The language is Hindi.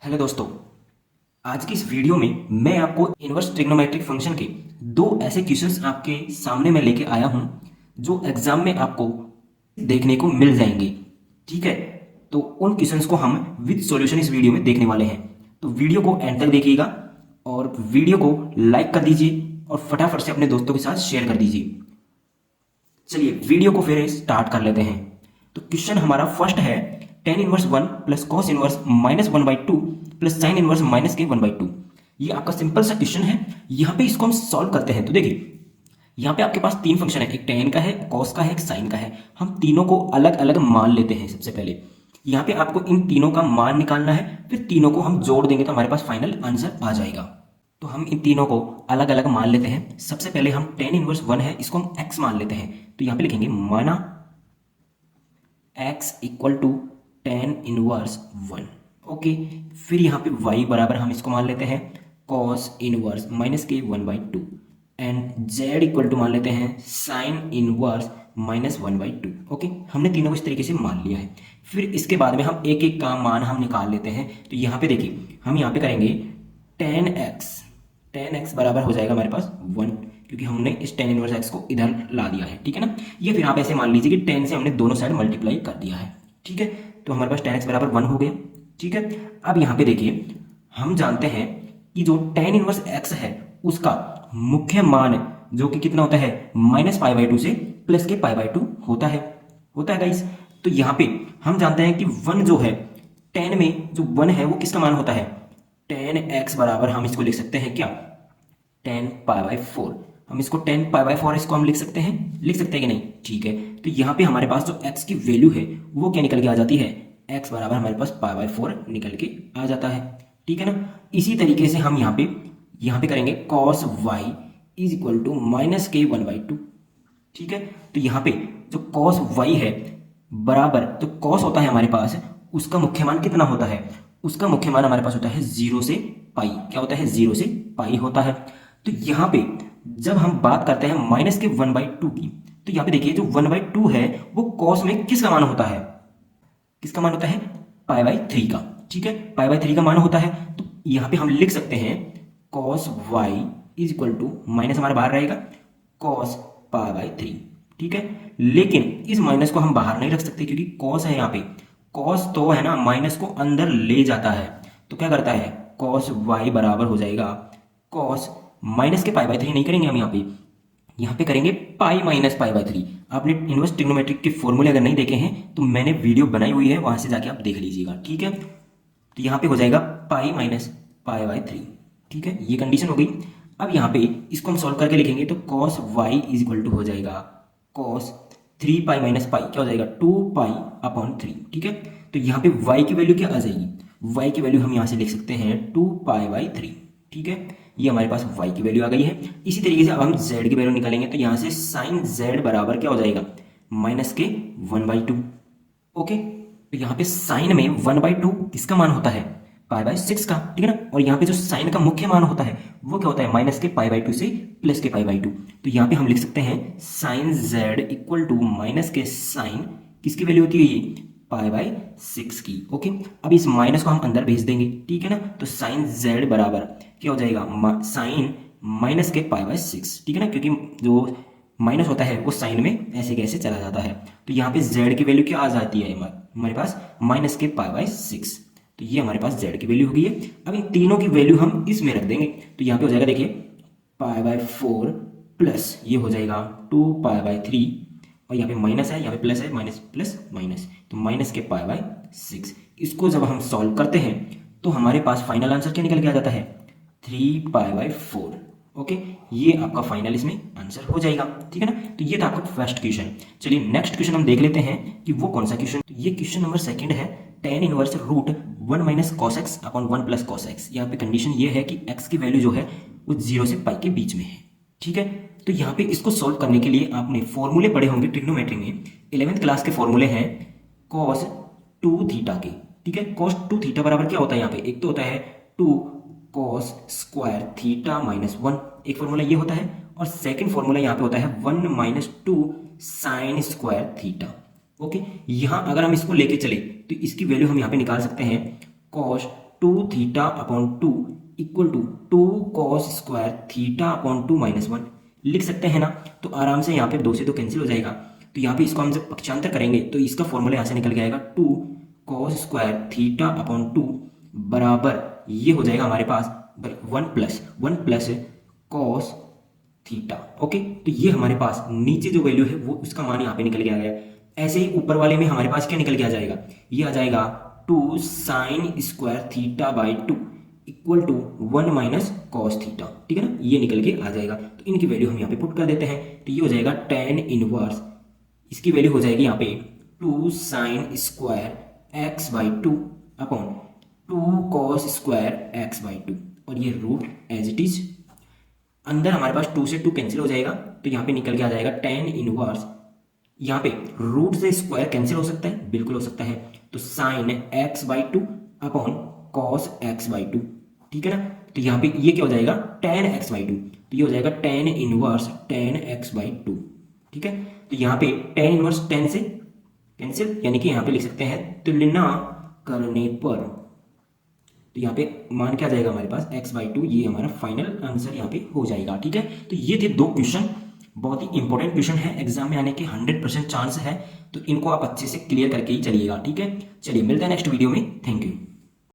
हेलो दोस्तों, आज की इस वीडियो में मैं आपको इनवर्स ट्रिग्नोमेट्रिक फंक्शन के दो ऐसे क्वेश्चंस आपके सामने मैं लेके आया हूं जो एग्जाम में आपको देखने को मिल जाएंगे। ठीक है, तो उन क्वेश्चंस को हम विद सॉल्यूशन इस वीडियो में देखने वाले हैं। तो वीडियो को एंड तक देखिएगा और वीडियो को लाइक कर दीजिए और फटाफट से अपने दोस्तों के साथ शेयर कर दीजिए। चलिए वीडियो को फिर स्टार्ट कर लेते हैं। तो क्वेश्चन हमारा फर्स्ट है ten inverse 1 plus cos inverse -1/2 plus sine inverse -k1/2। ये आपका सिंपल सा क्वेश्चन है। यहाँ पे इसको हम सॉल्व करते हैं। तो देखिए यहाँ पे आपके पास तीन फंक्शन है, एक टेन का है, कॉस का है, एक साइन का है। हम तीनों को अलग अलग मान लेते हैं। सबसे पहले यहाँ पे आपको इन तीनों का मान निकालना है, फिर तीनों को हम जोड़ देंगे तो हमारे पास फाइनल आंसर आ जाएगा। तो हम इन तीनों को अलग अलग मान लेते हैं। सबसे पहले हम टेन इनवर्स 1 है, इसको हम x मान लेते हैं। तो यहाँ पे लिखेंगे माना x equal to ten inverse 1। Okay, फिर यहाँ पे y बराबर हम इसको मान लेते हैं cos inverse -k1/2 and z equal to मान लेते हैं साइन इनवर्स -1/2। ओके, हमने तीनों को इस तरीके से मान लिया है। फिर इसके बाद में हम एक एक का मान हम निकाल लेते हैं। तो यहाँ पे देखिए हम यहाँ पे करेंगे टेन एक्स बराबर हो जाएगा हमारे पास 1, क्योंकि हमने इस टेन इनवर्स एक्स को इधर ला दिया है। ठीक है ना, ये फिर आप ऐसे मान लीजिए कि 10 से हमने दोनों साइड मल्टीप्लाई कर दिया है। ठीक है, तो हमारे पास टेन एक्स बराबर 1 हो गया। ठीक है, अब यहाँ पे देखिए हम जानते हैं कि जो टेन इनवर्स एक्स है उसका मुख्य मान जो कि कितना होता है -π/2 से +k π/2 होता है गाइस। तो यहाँ पे हम जानते हैं कि 1 जो है 10 में जो 1 है वो किसका मान होता है, टेन एक्स बराबर हम इसको लिख सकते हैं क्या 10π/4। हम इसको 10π/4 इसको हम लिख सकते हैं कि नहीं। ठीक है, तो यहाँ पे हमारे पास जो x की वैल्यू है वो क्या निकल के आ जाती है, x बराबर हमारे पास π/4 निकल के आ जाता है। ठीक है ना, इसी तरीके से हम यहाँ पे करेंगे cos y is equal to -k1/2। ठीक है, तो यहाँ पे जो cos y है बराबर जो cos होता है हमारे पास उसका मुख्य मान कितना होता है, उसका मुख्य मान हमारे पास होता है 0 से पाई। क्या होता है, 0 से पाई होता है। तो यहाँ पे जब हम बात करते हैं -k1/2 की, तो यहाँ पे देखिए जो 1/2 है वो cos में किसका मान होता है, π/3 का। ठीक है, π/3 का मान होता है। तो यहाँ पे हम लिख सकते हैं cos y is equal to minus हमारा बाहर रहेगा cos π/3। ठीक है, लेकिन इस माइनस को हम बाहर नहीं रख सकते क्योंकि cos है। यहाँ पे cos तो है ना माइनस को अंदर ले जाता है। तो क्या करता है cos y बराबर हो जाएगा cos -k π/3 नहीं करेंगे हम यहाँ पे करेंगे π-π/3। आपने इनवर्स ट्रिग्नोमेट्रिक के फॉर्मूले अगर नहीं देखे हैं तो मैंने वीडियो बनाई हुई है, वहां से जाके आप देख लीजिएगा। ठीक है, तो यहाँ पे हो जाएगा π-π/3। ठीक है, ये कंडीशन हो गई। अब यहाँ पे इसको हम सॉल्व करके लिखेंगे तो cos y is equal to हो जाएगा cos 3π - π क्या हो जाएगा 2π/3। ठीक है, तो यहाँ पे y की वैल्यू क्या आ जाएगी, y की वैल्यू हम यहाँ से लिख सकते हैं 2π/3। ठीक है, ये हमारे पास y की वैल्यू आ गई है। इसी तरीके से अब हम z की वैल्यू निकालेंगे तो यहाँ से sin z बराबर क्या हो जाएगा -k1/2। ओके, तो यहाँ पे साइन में 1/2 किसका मान होता है π/6 का। ठीक है ना, और यहाँ पे जो साइन का मुख्य मान होता है वो क्या होता है -k π/2 से +k π/2। तो यहाँ पे हम लिख सकते हैं sin z equal to -k sine किसकी वैल्यू होती है ये π/6 की। ओके, अब इस माइनस को हम अंदर भेज देंगे। ठीक है ना, तो sin z बराबर क्या हो जाएगा साइन -k π/6। ठीक है ना, क्योंकि जो माइनस होता है वो साइन में ऐसे कैसे चला जाता है। तो यहाँ पे z की वैल्यू क्या आ जाती है हमारे पास -k π/6। तो ये हमारे पास z की वैल्यू हो गई है। अब इन तीनों की वैल्यू हम इसमें रख देंगे तो यहाँ पे हो जाएगा देखिए π/4 प्लस ये हो जाएगा 2π/3 और यहाँ पे माइनस है, यहाँ पे प्लस है, माइनस प्लस माइनस, तो -k π/6। इसको जब हम सॉल्व करते हैं तो हमारे पास फाइनल आंसर क्या निकल के आ जाता है 3π/4। ओके, ये आपका फाइनल इसमें आंसर हो जाएगा। ठीक है ना, तो ये था आपका फर्स्ट क्वेश्चन। चलिए नेक्स्ट क्वेश्चन हम देख लेते हैं कि वो कौन सा क्वेश्चन। तो ये क्वेश्चन नंबर सेकंड है tan inverse root 1 - cos x upon 1 + cos x। यहाँ पे कंडीशन ये है कि x की वैल्यू जो है वो 0 से पाई के बीच में है। ठीक है, तो यहाँ पे इसको सॉल्व करने के लिए आपने फॉर्मूले पढ़े होंगे ट्रिग्नोमेट्री में। 11th क्लास के फॉर्मूले हैं cos 2θ के। ठीक है, cos 2θ बराबर क्या होता है, यहाँ पे एक तो होता है 2 cos स्क्वायर थीटा -1, एक फॉर्मूला ये होता है, और सेकंड फॉर्मूला यहाँ पे होता है 1 - 2 साइन स्क्वायर थीटा। ओके, यहाँ अगर हम इसको लेके चले तो इसकी वैल्यू हम यहाँ पे निकाल सकते हैं cos 2 theta upon 2 equal to 2 cos square theta upon 2 minus 1 लिख सकते हैं ना। तो आराम से यहाँ पे 2 से 2 कैंसिल हो जाएगा। तो यहाँ पे इसको हम जब पक्षांतर करेंगे तो इसका फॉर्मूला यहाँ से निकल के आएगा 2 कॉस स्क्वायर थीटा अपॉन 2 बराबर ये हो जाएगा हमारे पास 1 प्लस कॉस थीटा। ओके, तो ये हमारे पास नीचे जो वैल्यू है वो उसका मान यहाँ पे निकल के आ गया। ऐसे ही ऊपर वाले में हमारे पास क्या निकल के आ जाएगा, ये आ जाएगा 2 sine square theta by 2 equal to 1 minus cos theta. ठीक है ना, ये निकल के आ जाएगा। तो इनकी वैल्यू हम यहाँ पे पुट कर देते हैं। तो ये हो जाएगा tan इनवर्स, इसकी वैल्यू हो जाएगी यहाँ पे 2 sine square x by 2 upon 2 cos square x by 2 और ये रूट एज इट इज। अंदर हमारे पास 2 से 2 कैंसिल हो जाएगा तो यहाँ पे निकल के आ जाएगा tan इनवर्स। यहाँ पे रूट से स्क्वायर कैंसिल हो सकता है, बिल्कुल हो सकता है। तो sine x by 2 upon cos x by 2। ठीक है ना, तो यहाँ पे ये क्या हो जाएगा tan x बाई 2। तो ये हो जाएगा tan inverse tan x by 2। ठीक है, तो यहाँ पे tan इनवर्स tan से कैंसिल, यानी कि यहाँ पे लिख सकते हैं तुलना करने पर। तो यहाँ पे मान क्या जाएगा हमारे पास x बाई 2, ये हमारा फाइनल आंसर यहाँ पे हो जाएगा। ठीक है, तो ये थे 2 क्वेश्चन, बहुत ही इंपॉर्टेंट क्वेश्चन है, एग्जाम में आने के 100% चांस है। तो इनको आप अच्छे से क्लियर करके ही चलिएगा। ठीक है, चलिए मिलते हैं नेक्स्ट वीडियो में। Thank you.